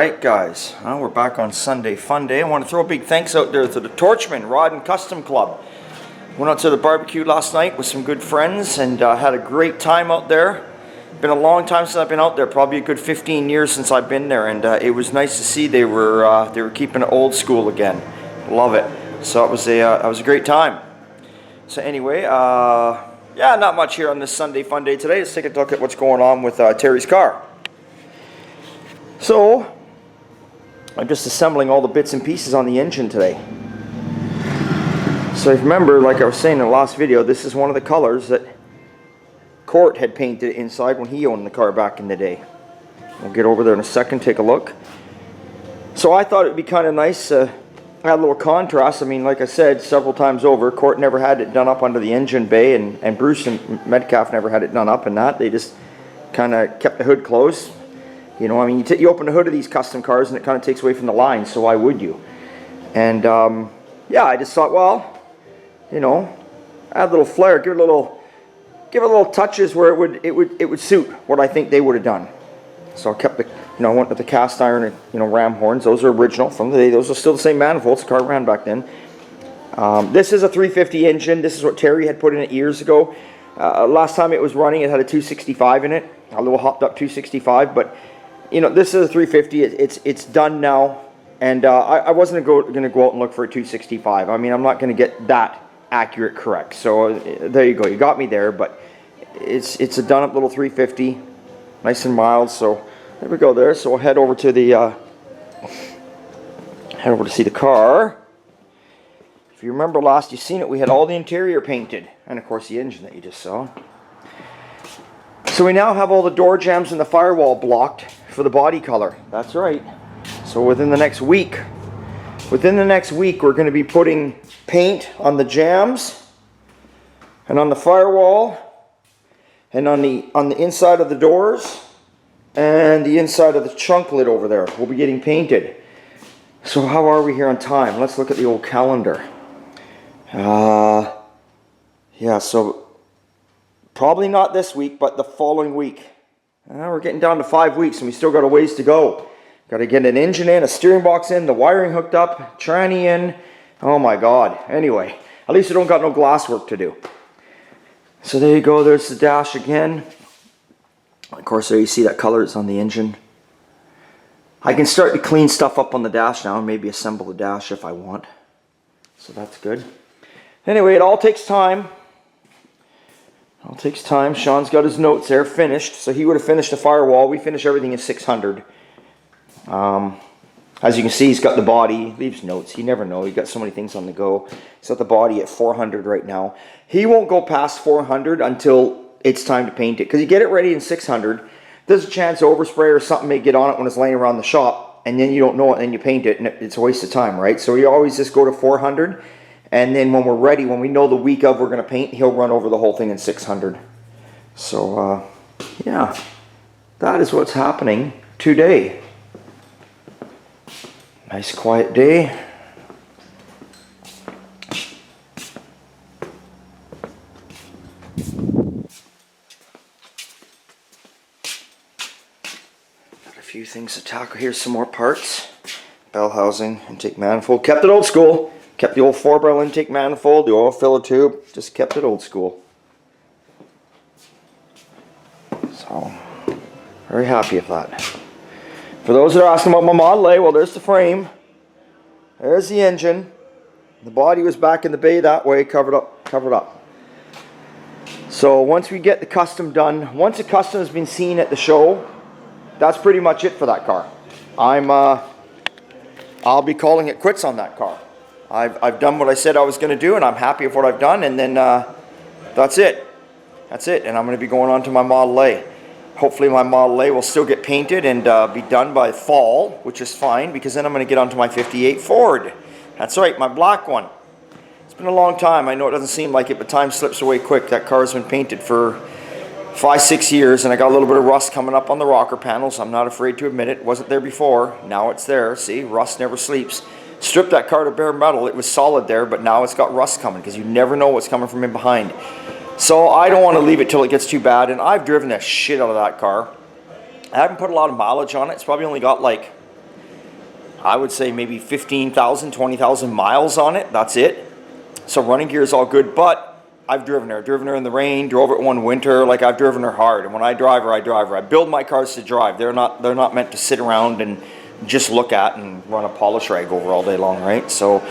Alright guys, we're back on Sunday Fun Day. I want to throw a big thanks out there to the Torchman Rod and Custom Club. Went out to the barbecue last night with some good friends and had a great time out there. Been a long time since I've been out there, probably a good 15 years since I've been there, and it was nice to see they were keeping it old school again. Love it. So it was a great time. So anyway, yeah, not much here on this Sunday Fun Day today. Let's take a look at what's going on with Terry's car. So, I'm just assembling all the bits and pieces on the engine today. So remember, like I was saying in the last video, this is one of the colors that Court had painted inside when he owned the car back in the day. We'll get over there in a second, take a look. So I thought it would be kind of nice to add a little contrast. I mean, like I said several times over, Court never had it done up under the engine bay, and Bruce and Metcalf never had it done up in that. They just kind of kept the hood closed. You know, I mean, you open the hood of these custom cars and it kind of takes away from the line, so why would you? And yeah, I just thought, well, you know, add a little flair, give it a little touches where it would suit what I think they would have done. So I kept the, you know, I went with the cast iron, you know, ram horns. Those are original from the day. Those are still the same manifolds the car ran back then. This is a 350 engine. This is what Terry had put in it years ago. Last time it was running, it had a 265 in it, a little hopped up 265, but you know, this is a 350. It's done now, and I wasn't going to go out and look for a 265. I mean, I'm not going to get that accurate correct. So there you go. You got me there, but it's a done up little 350, nice and mild. So there we go there. So we'll head over to the see the car. If you remember last you seen it, we had all the interior painted, and of course the engine that you just saw. So we now have all the door jambs and the firewall blocked for the body color. That's right. So within the next week, we're going to be putting paint on the jambs and on the firewall and on the inside of the doors and the inside of the trunk lid over there. We'll be getting painted. So how are we here on time? Let's look at the old calendar. Yeah, so probably not this week, but the following week. We're getting down to 5 weeks and we still got a ways to go. Got to get an engine in, a steering box in, the wiring hooked up, tranny in. Oh my God. Anyway, at least we don't got no glass work to do. So there you go. There's the dash again. Of course, there you see that color is on the engine. I can start to clean stuff up on the dash now and maybe assemble the dash if I want. So that's good. Anyway, it all takes time. It takes time. Sean's got his notes there finished, so he would have finished the firewall. We finish everything in 600. As you can see, he's got the body. He leaves notes. You never know. He's got so many things on the go. He's got the body at 400 right now. He won't go past 400 until it's time to paint it, because you get it ready in 600. There's a chance overspray or something may get on it when it's laying around the shop, and then you don't know it, and then you paint it, and it's a waste of time, right? So we always just go to 400. And then when we're ready, when we know the week of we're going to paint, he'll run over the whole thing in 600. So, yeah, that is what's happening today. Nice quiet day. Got a few things to tackle. Here's some more parts. Bell housing, intake manifold. Kept it old school. Kept the old 4-barrel intake manifold, the oil filler tube, just kept it old school. So, very happy with that. For those that are asking about my Model A, well, there's the frame. There's the engine. The body was back in the bay that way, covered up. So once we get the custom done, once the custom has been seen at the show, that's pretty much it for that car. I'll be calling it quits on that car. I've done what I said I was going to do, and I'm happy with what I've done, and then that's it. That's it, and I'm going to be going on to my Model A. Hopefully my Model A will still get painted and be done by fall, which is fine, because then I'm going to get onto my 58 Ford. That's right, my black one. It's been a long time. I know it doesn't seem like it, but time slips away quick. That car's been painted for 5-6 years, and I got a little bit of rust coming up on the rocker panels. I'm not afraid to admit it. It wasn't there before. Now it's there. See, rust never sleeps. Stripped that car to bare metal. It was solid there, but now it's got rust coming because you never know what's coming from in behind. So I don't want to leave it till it gets too bad, and I've driven the shit out of that car. I haven't put a lot of mileage on it. It's probably only got like I would say maybe 15,000, 20,000 miles on it. That's it. So running gear is all good, but I've driven her. Driven her in the rain, drove it one winter. Like, I've driven her hard. And when I drive her, I drive her. I build my cars to drive. They're not meant to sit around and just look at and run a polish rag over all day long, right? So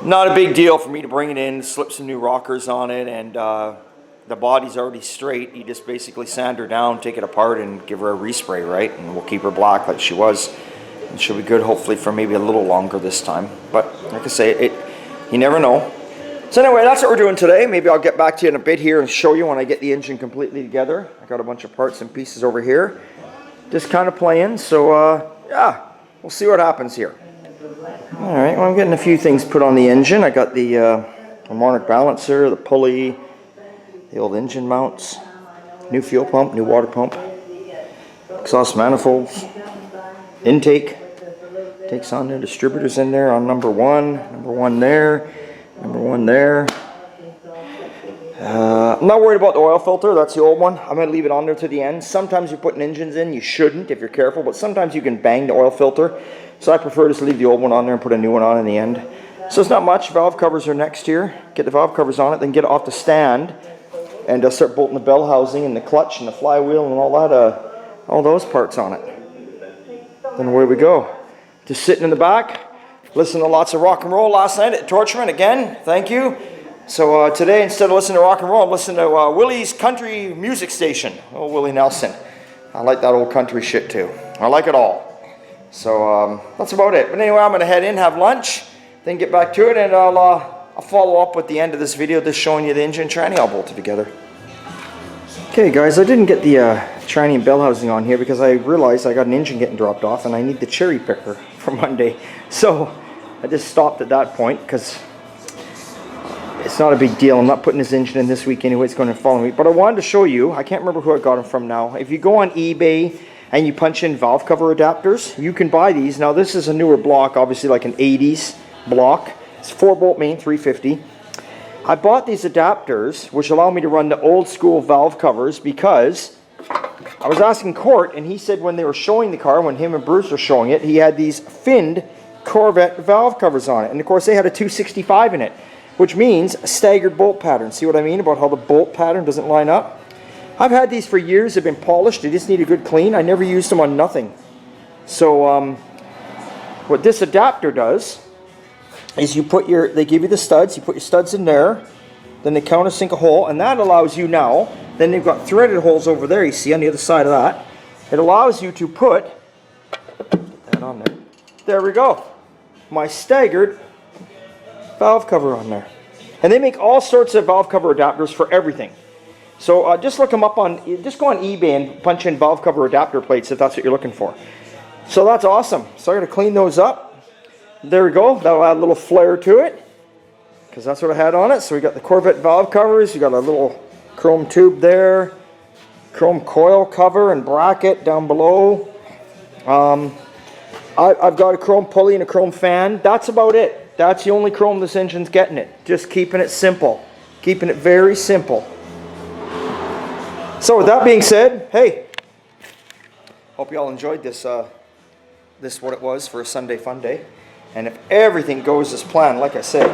not a big deal for me to bring it in, slip some new rockers on it, and the body's already straight. You just basically sand her down, take it apart, and give her a respray, right? And we'll keep her black like she was. And she'll be good, hopefully, for maybe a little longer this time. But like I say, you never know. So anyway, that's what we're doing today. Maybe I'll get back to you in a bit here and show you when I get the engine completely together. I got a bunch of parts and pieces over here, just kind of playing. So yeah, we'll see what happens here. All right, well, I'm getting a few things put on the engine. I got the harmonic balancer, the pulley, the old engine mounts, new fuel pump, new water pump, exhaust manifolds, intake. Takes on there, distributors in there on number one there, number one there. I'm not worried about the oil filter. That's the old one. I'm going to leave it on there to the end. Sometimes you're putting engines in. You shouldn't if you're careful, but sometimes you can bang the oil filter. So I prefer just to leave the old one on there and put a new one on in the end. So it's not much. Valve covers are next here. Get the valve covers on it, then get it off the stand, and start bolting the bell housing and the clutch and the flywheel and all that, all those parts on it. Then away we go. Just sitting in the back, listening to lots of rock and roll last night at Torchman again. Thank you. So today, instead of listening to rock and roll, I'm listening to Willie's country music station. Oh, Willie Nelson. I like that old country shit too. I like it all. So that's about it. But anyway, I'm going to head in, have lunch, then get back to it, and I'll follow up with the end of this video, just showing you the engine and tranny all bolted together. Okay guys, I didn't get the tranny and bell housing on here because I realized I got an engine getting dropped off and I need the cherry picker for Monday. So I just stopped at that point because it's not a big deal. I'm not putting this engine in this week anyway. It's going to follow me. But I wanted to show you, I can't remember who I got them from now. If you go on eBay and you punch in valve cover adapters, you can buy these. Now this is a newer block, obviously like an 80s block. It's 4-bolt main, 350. I bought these adapters, which allow me to run the old school valve covers, because I was asking Court, and he said when they were showing the car, when him and Bruce were showing it, he had these finned Corvette valve covers on it. And of course they had a 265 in it, which means a staggered bolt pattern. See what I mean about how the bolt pattern doesn't line up? I've had these for years. They've been polished. They just need a good clean. I never used them on nothing. So what this adapter does is they give you the studs, you put your studs in there, then they countersink a hole, and that allows you now, then they've got threaded holes over there, you see on the other side of that. It allows you to put that on there. There we go. My staggered valve cover on there. And they make all sorts of valve cover adapters for everything. So just look them up just go on eBay and punch in valve cover adapter plates if that's what you're looking for. So that's awesome. So I got to clean those up. There we go. That'll add a little flair to it, because that's what I had on it. So we got the Corvette valve covers. You got a little chrome tube there, chrome coil cover and bracket down below. I've got a chrome pulley and a chrome fan. That's about it. That's the only chrome this engine's getting it. Just keeping it simple, keeping it very simple. So with that being said, hey, hope you all enjoyed this what it was for a Sunday fun day. And if everything goes as planned, like I said,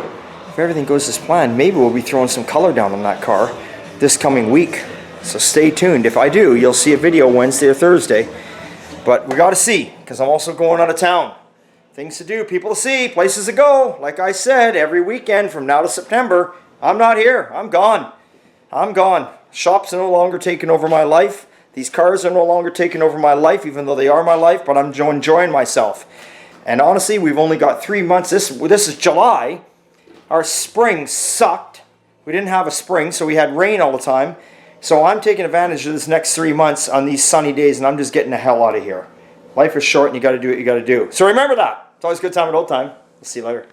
if everything goes as planned, maybe we'll be throwing some color down on that car this coming week. So stay tuned. If I do, you'll see a video Wednesday or Thursday. But we got to see, because I'm also going out of town. Things to do, people to see, places to go. Like I said, every weekend from now to September, I'm not here. I'm gone. I'm gone. Shops are no longer taking over my life. These cars are no longer taking over my life, even though they are my life, but I'm enjoying myself. And honestly, we've only got 3 months. This is July. Our spring sucked. We didn't have a spring, so we had rain all the time. So I'm taking advantage of this next 3 months on these sunny days, and I'm just getting the hell out of here. Life is short, and you got to do what you got to do. So remember that. It's always a good time at old time. We'll see you later.